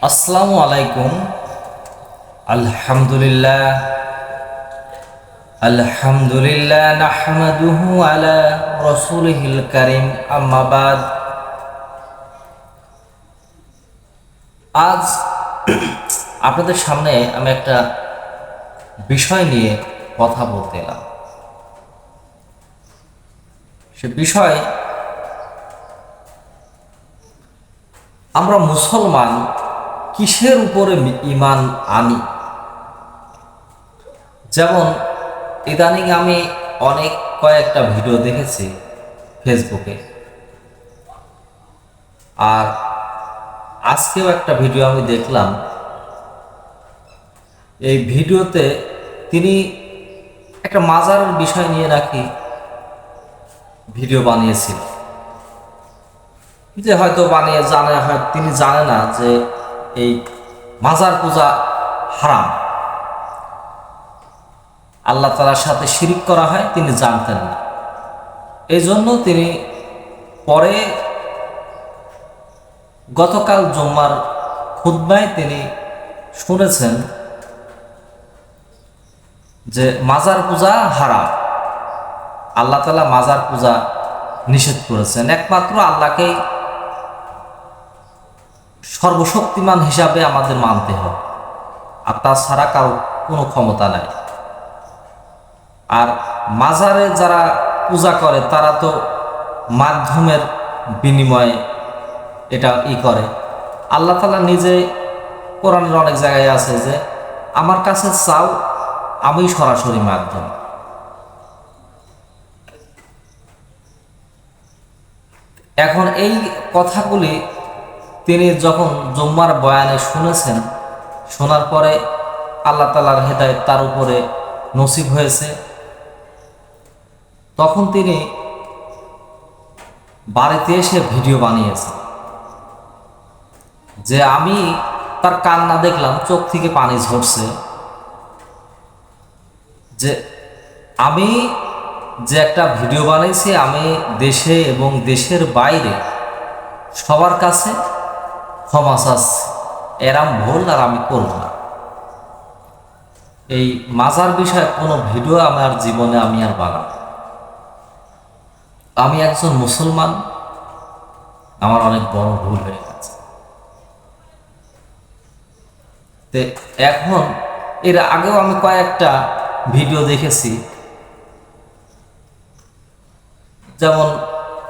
আসসালামু আলাইকুম। আলহামদুলিল্লাহ আলহামদুলিল্লাহ নাহমাদুহু আলা রাসূলিহিল কারীম, আম্মা বাদ। আজ আপনাদের সামনে আমি একটা বিষয় নিয়ে কথা বলতে এলাম। সে বিষয়, আমরা মুসলমান কিসের উপরে ঈমান আনি। যেমন ইদানিং আমি কয়েকটা ভিডিও দেখেছি ফেসবুকে, আর আজকেও একটা ভিডিও আমি দেখলাম। এই ভিডিওতে তিনি একটা মাজারের বিষয় নিয়ে নাকি ভিডিও বানিয়েছিল, যে হয়তো তিনি জানে না যে এই মাজার পূজা হারাম, আল্লাহ তাআলার সাথে শিরিক করা হয়, তিনি জানতেন না। এই জন্য তিনি পরে গতকাল জুম্মার খুতবায় তিনি শুনেছেন যে মাজার পূজা হারাম, আল্লাহ তাআলা মাজার পূজা নিষেধ করেছেন। একমাত্র আল্লাহকেই সর্বশক্তিমান হিসাবে আমাদের মানতে হবে, আর তাছাড়া কারো কোনো ক্ষমতা নাই। আর মাজারে যারা পূজা করে তারা তো মাধ্যমের বিনিময়ে এটা করে। আল্লাহ তাআলা নিজে কোরআনের অনেক জায়গায় আছে যে আমার কাছে চাও, আমি সরাসরি মাধ্যম। এখন এই কথাগুলি তিনি যখন জুম্মার বয়ানে শুনেছেন, শোনার পরে আল্লাহ তাআলার হেদায়েত তার উপরে নসিব হয়েছে, তখন তিনি বাড়িতে এসে ভিডিও বানিয়েছে যে আমি তার কান্না দেখলাম, চোখ থেকে পানি ঝরছে, যে আমি যে একটা ভিডিও বানিয়েছি, আমি দেশে এবং দেশের বাইরে সবার কাছে ক্ষমা চাচ্ছি, এরম ভুল আর আমি করব না। এই মাজার বিষয়ে কোনো ভিডিও আমার জীবনে আমি আর বানাবো। আমি একজন মুসলমান, আমার অনেক বড় ভুল হয়ে গেছে। তো এখন এর আগেও আমি কয়েকটা ভিডিও দেখেছি, যেমন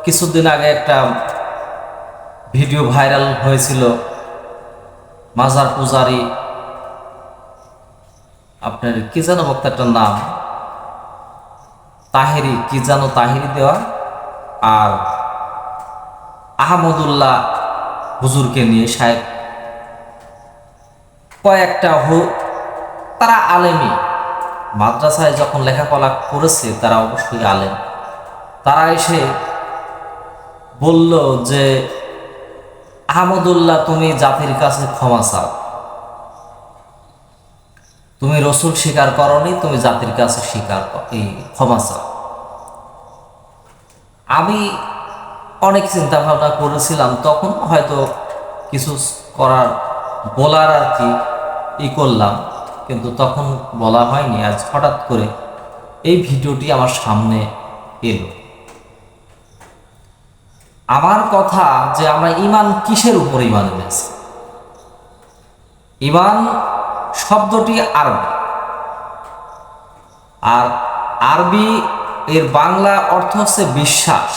কিছুদিন আগে একটা ভিডিও ভাইরাল হয়েছিল, মাজার পূজারি, আপনার কি যেন বক্তাটার নাম, তাহিরি দেওয়া, আর আহমদুল্লাহ হুজুরকে নিয়ে সাহেব কয়েকটা তারা আলেমী, মাদ্রাসায় যখন লেখাপড়া করেছে তারা অবশ্যই আলেম। তারা এসে বলল যে আহমদুল্লাহ, তুমি জাতির কাছে ক্ষমা চাও, তুমি রসুল স্বীকার করনি, তুমি জাতির কাছে ক্ষমা চাও। আমি অনেক চিন্তা ভাবনা করেছিলাম, তখন হয়তো কিছু বলার আর কি করলাম, কিন্তু তখন বলা হয়নি। আজ হঠাৎ করে এই ভিডিওটি আমার সামনে এলো। আমার কথা যে আমরা ঈমান কিসের উপর ঈমান এনেছি। ঈমান শব্দটি আরবি, আর আরবি এর বাংলা অর্থ হচ্ছে বিশ্বাস।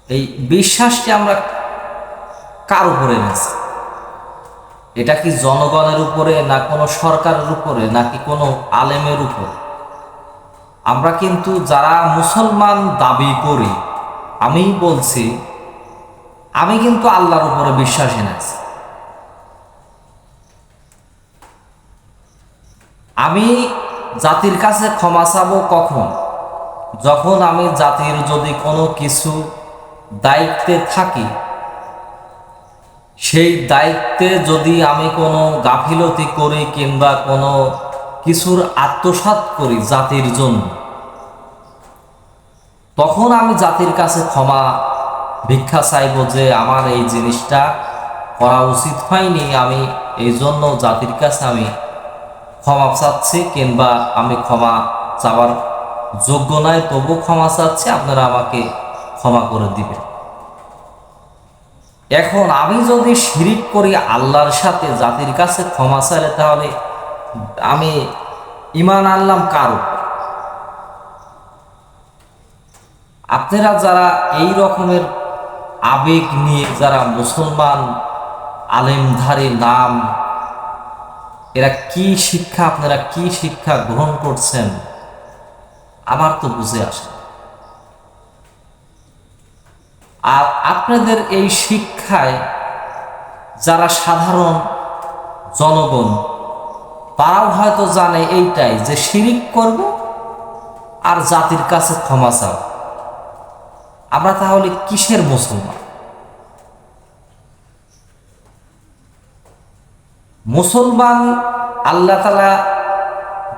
এই বিশ্বাসটি আমরা কার উপরে এনেছি? এটা কি জনগণের উপরে, না কোনো সরকারের উপরে, নাকি কোনো আলেমের উপরে? আমরা কিন্তু যারা মুসলমান দাবি করি, আমি বলছি আমি কিন্তু আল্লাহর উপরে বিশ্বাস এনেছি। আমি জাতির কাছে ক্ষমা চাবো কখন? যখন আমি জাতির যদি কোনো কিছু দায়িত্বে থাকি, সেই দায়িত্বে যদি আমি কোনো গাফিলতি করি কিংবা কোনো কিছুর আত্মসাৎ করি জাতির জন্য, তখন আমি জাতির কাছে ক্ষমা ভিক্ষা চাইব যে আমার এই জিনিসটা করা উচিত হয়নি, আমি এই জন্য জাতির কাছে আমি ক্ষমা চাচ্ছি, কিংবা আমি ক্ষমা চাওয়ার যোগ্য নয়, তবু ক্ষমা চাচ্ছি, আপনারা আমাকে ক্ষমা করে দিবেন। এখন আমি যদি শিরিক করি আল্লাহর সাথে, জাতির কাছে ক্ষমা চাইলে তাহলে আমি ঈমান আনলাম কার উপর? আপনারা যারা এই রকমের আবেগ নিয়ে যারা মুসলমান আলেমধারী নাম, এরা কি শিক্ষা, আপনারা কি শিক্ষা গ্রহণ করছেন আমার তো বুঝে আসে না। আর আপনাদের এই শিক্ষায় যারা সাধারণ জনগণ, তারাও হয়তো জানে এইটাই যে শিরিক করব আর জাতির কাছে ক্ষমা চাও। আমরা তাহলে কিসের মুসলমান? মুসলমান আল্লাহ তাআলা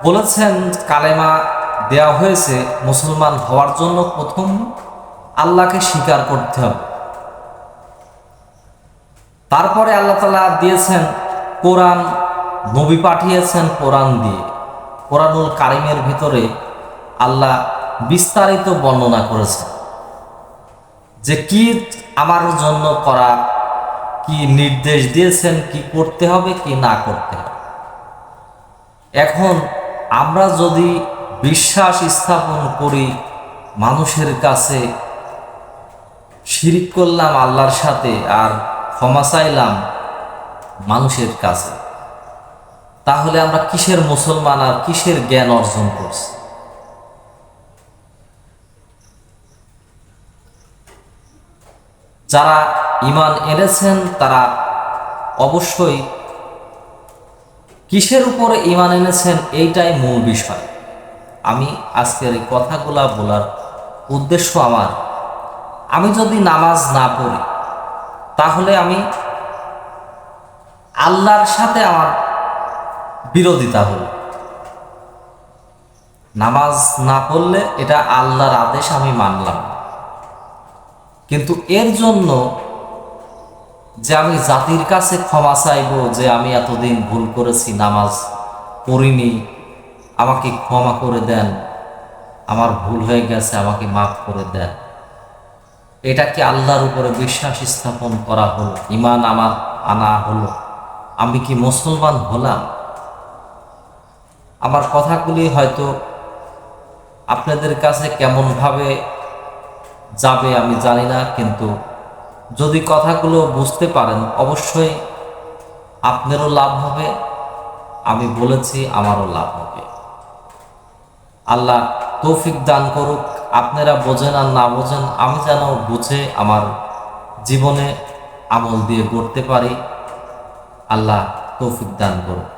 বলেছেন, কালেমা দেওয়া হয়েছে মুসলমান হওয়ার জন্য প্রথম আল্লাহকে স্বীকার করতে হবে। তারপরে আল্লাহ তাআলা দিয়েছেন কোরআন, নবী পাঠিয়েছেন কোরআন দিয়ে। কোরআনুল কারিমের ভিতরে আল্লাহ বিস্তারিত বর্ণনা করেছেন যে কি আমার জন্য করা, কি নির্দেশ দিয়েছেন, কি করতে হবে কি না করতে হবে। এখন আমরা যদি বিশ্বাস স্থাপন করি মানুষের কাছে, শিরিক করলাম আল্লাহর সাথে আর ক্ষমা চাইলাম মানুষের কাছে, তাহলে আমরা কিসের মুসলমান আর কিসের জ্ঞান অর্জন করছি? যারা ঈমান এনেছেন তারা অবশ্যই কিসের উপরে ঈমান এনেছেন এইটাই মূল বিষয়। আমি আজকের এই কথাগুলা বলার উদ্দেশ্য আমার, আমি যদি নামাজ না পড়ি তাহলে আমি আল্লাহর সাথে আমার বিরোধিতা হল। নামাজ না পড়লে এটা আল্লাহর আদেশ, আমি মানলাম। কিন্তু এর জন্য যে আমি জাতির কাছে ক্ষমা চাইব যে আমি এতদিন ভুল করেছি, নামাজ পড়িনি, আমাকে ক্ষমা করে দেন, আমার ভুল হয়ে গেছে, আমাকে মাফ করে দেন, এটা কি আল্লাহর উপরে বিশ্বাস স্থাপন করা হলো? ঈমান আমার আনা হলো? আমি কি মুসলমান হলাম? আমার কথাগুলি হয়তো আপনাদের কাছে কেমনভাবে যাবে আমি জানি না, কিন্তু যদি কথাগুলো বুঝতে পারেন অবশ্যই আপনারও লাভ হবে, আমি বলেছি আমারও লাভ হবে। আল্লাহ তৌফিক দান করুক। আপনারা বোঝেন আর না বোঝেন, আমি যেন বুঝে আমার জীবনে আমল দিয়ে গড়তে পারি। আল্লাহ তৌফিক দান করুক।